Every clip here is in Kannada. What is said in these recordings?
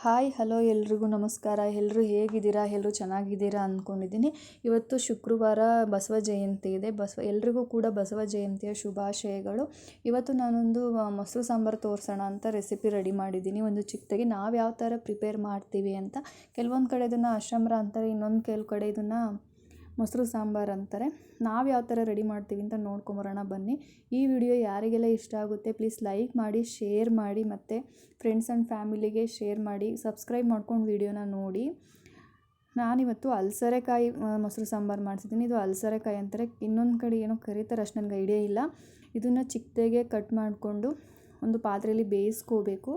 ಹಾಯ್ ಹಲೋ ಎಲ್ರಿಗೂ ನಮಸ್ಕಾರ. ಎಲ್ಲರೂ ಹೇಗಿದ್ದೀರಾ? ಎಲ್ಲರೂ ಚೆನ್ನಾಗಿದ್ದೀರಾ ಅಂದ್ಕೊಂಡಿದ್ದೀನಿ. ಇವತ್ತು ಶುಕ್ರವಾರ ಬಸವ ಜಯಂತಿ ಇದೆ. ಎಲ್ರಿಗೂ ಕೂಡ ಬಸವ ಜಯಂತಿಯ ಶುಭಾಶಯಗಳು. ಇವತ್ತು ನಾನೊಂದು ಮೊಸರು ಸಾಂಬಾರು ತೋರಿಸೋಣ ಅಂತ ರೆಸಿಪಿ ರೆಡಿ ಮಾಡಿದ್ದೀನಿ. ಒಂದು ಚಿಕ್ಕದಾಗಿ ನಾವು ಯಾವ ಥರ ಪ್ರಿಪೇರ್ ಮಾಡ್ತೀವಿ ಅಂತ. ಕೆಲವೊಂದು ಕಡೆ ಇದನ್ನು ಅಶಂಬ್ರ ಅಂತಾರೆ, ಇನ್ನೊಂದು ಕೆಲವು ಕಡೆ ಇದನ್ನು ಮೊಸರು ಸಾಂಬಾರು ಅಂತಾರೆ. ನಾವು ಯಾವ ಥರ ರೆಡಿ ಮಾಡ್ತೀವಿ ಅಂತ ನೋಡ್ಕೊಂಬರೋಣ ಬನ್ನಿ. ಈ ವಿಡಿಯೋ ಯಾರಿಗೆಲ್ಲ ಇಷ್ಟ ಆಗುತ್ತೆ ಪ್ಲೀಸ್ ಲೈಕ್ ಮಾಡಿ, ಶೇರ್ ಮಾಡಿ, ಮತ್ತು ಫ್ರೆಂಡ್ಸ್ ಆ್ಯಂಡ್ ಫ್ಯಾಮಿಲಿಗೆ ಶೇರ್ ಮಾಡಿ, ಸಬ್ಸ್ಕ್ರೈಬ್ ಮಾಡ್ಕೊಂಡು ವಿಡಿಯೋನ ನೋಡಿ. ನಾನಿವತ್ತು ಅಲಸರೆಕಾಯಿ ಮೊಸರು ಸಾಂಬಾರು ಮಾಡ್ತಿದ್ದೀನಿ. ಇದು ಅಲಸರೆಕಾಯಿ ಅಂತಾರೆ, ಇನ್ನೊಂದು ಕಡೆ ಏನೋ ಕರೀತಾರೆ, ಅಷ್ಟು ನನಗೆ ಐಡಿಯಾ ಇಲ್ಲ. ಇದನ್ನು ಚಿಕ್ಕದಾಗೆ ಕಟ್ ಮಾಡಿಕೊಂಡು ಒಂದು ಪಾತ್ರೆಯಲ್ಲಿ ಬೇಯಿಸ್ಕೋಬೇಕು.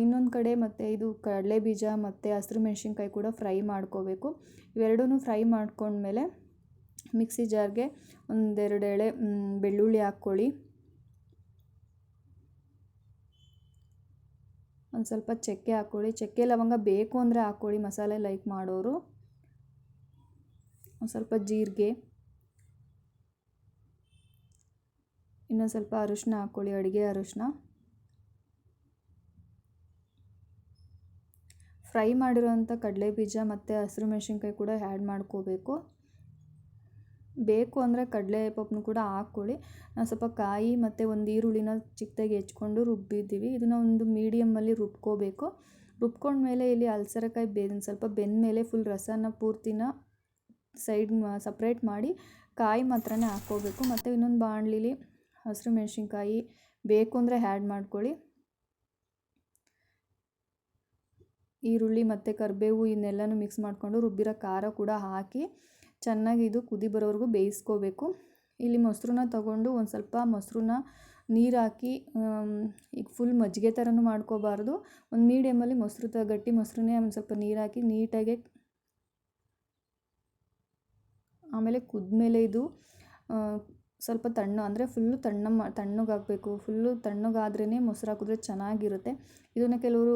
ಇನ್ನೊಂದು ಕಡೆ ಮತ್ತು ಇದು ಕಡಲೆ ಬೀಜ ಮತ್ತು ಹಸಿರು ಮೆಣಸಿನ್ಕಾಯಿ ಕೂಡ ಫ್ರೈ ಮಾಡ್ಕೋಬೇಕು. ಇವೆರಡೂ ಫ್ರೈ ಮಾಡ್ಕೊಂಡ್ಮೇಲೆ ಮಿಕ್ಸಿ ಜಾರ್ಗೆ ಒಂದೆರಡು ಎಳೆ ಬೆಳ್ಳುಳ್ಳಿ ಹಾಕ್ಕೊಳ್ಳಿ. ಒಂದು ಸ್ವಲ್ಪ ಚಕ್ಕೆ ಹಾಕ್ಕೊಳ್ಳಿ. ಚಕ್ಕೆ ಲವಂಗ ಬೇಕು ಅಂದರೆ ಹಾಕ್ಕೊಳ್ಳಿ, ಮಸಾಲೆ ಲೈಕ್ ಮಾಡೋರು. ಒಂದು ಸ್ವಲ್ಪ ಜೀರಿಗೆ, ಇನ್ನೊಂದು ಸ್ವಲ್ಪ ಅರಿಶಿನ ಹಾಕ್ಕೊಳ್ಳಿ, ಅಡುಗೆ ಅರಿಶಿನ. ಫ್ರೈ ಮಾಡಿರೋಂಥ ಕಡಲೆ ಬೀಜ ಮತ್ತು ಹಸಿರು ಮೆಣಸಿನ್ಕಾಯಿ ಕೂಡ ಆ್ಯಡ್ ಮಾಡ್ಕೋಬೇಕು. ಬೇಕು ಅಂದರೆ ಕಡಲೆ ಪಪ್ಪನ್ನು ಕೂಡ ಹಾಕ್ಕೊಳ್ಳಿ. ನಾವು ಸ್ವಲ್ಪ ಕಾಯಿ ಮತ್ತು ಒಂದು ಈರುಳ್ಳಿನ ಚಿಕ್ಕದಾಗಿ ಹೆಚ್ಕೊಂಡು ರುಬ್ಬಿದ್ದೀವಿ. ಇದನ್ನು ಒಂದು ಮೀಡಿಯಮ್ಮಲ್ಲಿ ರುಬ್ಕೋಬೇಕು. ರುಬ್ಕೊಂಡ್ಮೇಲೆ ಇಲ್ಲಿ ಅಲಸರೆಕಾಯಿ ಸ್ವಲ್ಪ ಬೆಂದಮೇಲೆ ಫುಲ್ ರಸನ ಪೂರ್ತಿನ ಸಪ್ರೇಟ್ ಮಾಡಿ ಕಾಯಿ ಮಾತ್ರನೇ ಹಾಕ್ಕೋಬೇಕು. ಮತ್ತು ಇನ್ನೊಂದು ಬಾಣಲಿಲಿ ಹಸಿರು ಮೆಣಸಿನ್ಕಾಯಿ ಬೇಕು ಅಂದರೆ ಆ್ಯಡ್ ಮಾಡ್ಕೊಳ್ಳಿ. ಈರುಳ್ಳಿ ಮತ್ತು ಕರಿಬೇವು ಇನ್ನೆಲ್ಲನೂ ಮಿಕ್ಸ್ ಮಾಡಿಕೊಂಡು ರುಬ್ಬಿರೋ ಖಾರ ಕೂಡ ಹಾಕಿ ಚೆನ್ನಾಗಿ ಇದು ಕುದಿ ಬರೋವರೆಗೂ ಬೇಯಿಸ್ಕೋಬೇಕು. ಇಲ್ಲಿ ಮೊಸರನ್ನ ತೊಗೊಂಡು ಒಂದು ಸ್ವಲ್ಪ ಮೊಸರನ್ನ ನೀರು ಹಾಕಿ, ಈಗ ಫುಲ್ ಮಜ್ಜಿಗೆ ಥರನೂ ಮಾಡ್ಕೋಬಾರ್ದು, ಒಂದು ಮೀಡಿಯಮಲ್ಲಿ ಗಟ್ಟಿ ಮೊಸರನ್ನೇ ಒಂದು ಸ್ವಲ್ಪ ನೀರು ಹಾಕಿ ನೀಟಾಗಿ ಆಮೇಲೆ ಕುದ್ಮೇಲೆ ಇದು ಸ್ವಲ್ಪ ಅಂದರೆ ಫುಲ್ಲು ತಣ್ಣಗಾಗಬೇಕು. ಫುಲ್ಲು ತಣ್ಣಗಾದ್ರೇ ಮೊಸರು ಹಾಕಿದ್ರೆ ಚೆನ್ನಾಗಿರುತ್ತೆ. ಇದನ್ನು ಕೆಲವರು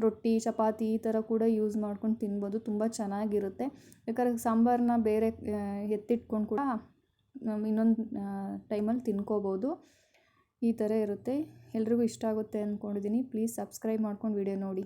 ರೊಟ್ಟಿ, ಚಪಾತಿ ಈ ಥರ ಕೂಡ ಯೂಸ್ ಮಾಡ್ಕೊಂಡು ತಿನ್ಬೋದು, ತುಂಬ ಚೆನ್ನಾಗಿರುತ್ತೆ. ಬೇಕಾದ್ರೆ ಸಾಂಬಾರನ್ನ ಬೇರೆ ಎತ್ತಿಟ್ಕೊಂಡು ಕೂಡ ಇನ್ನೊಂದು ಟೈಮಲ್ಲಿ ತಿನ್ಕೋಬೋದು. ಈ ಥರ ಇರುತ್ತೆ. ಎಲ್ರಿಗೂ ಇಷ್ಟ ಆಗುತ್ತೆ ಅಂದ್ಕೊಂಡಿದ್ದೀನಿ. ಪ್ಲೀಸ್ ಸಬ್ಸ್ಕ್ರೈಬ್ ಮಾಡ್ಕೊಂಡು ವಿಡಿಯೋ ನೋಡಿ.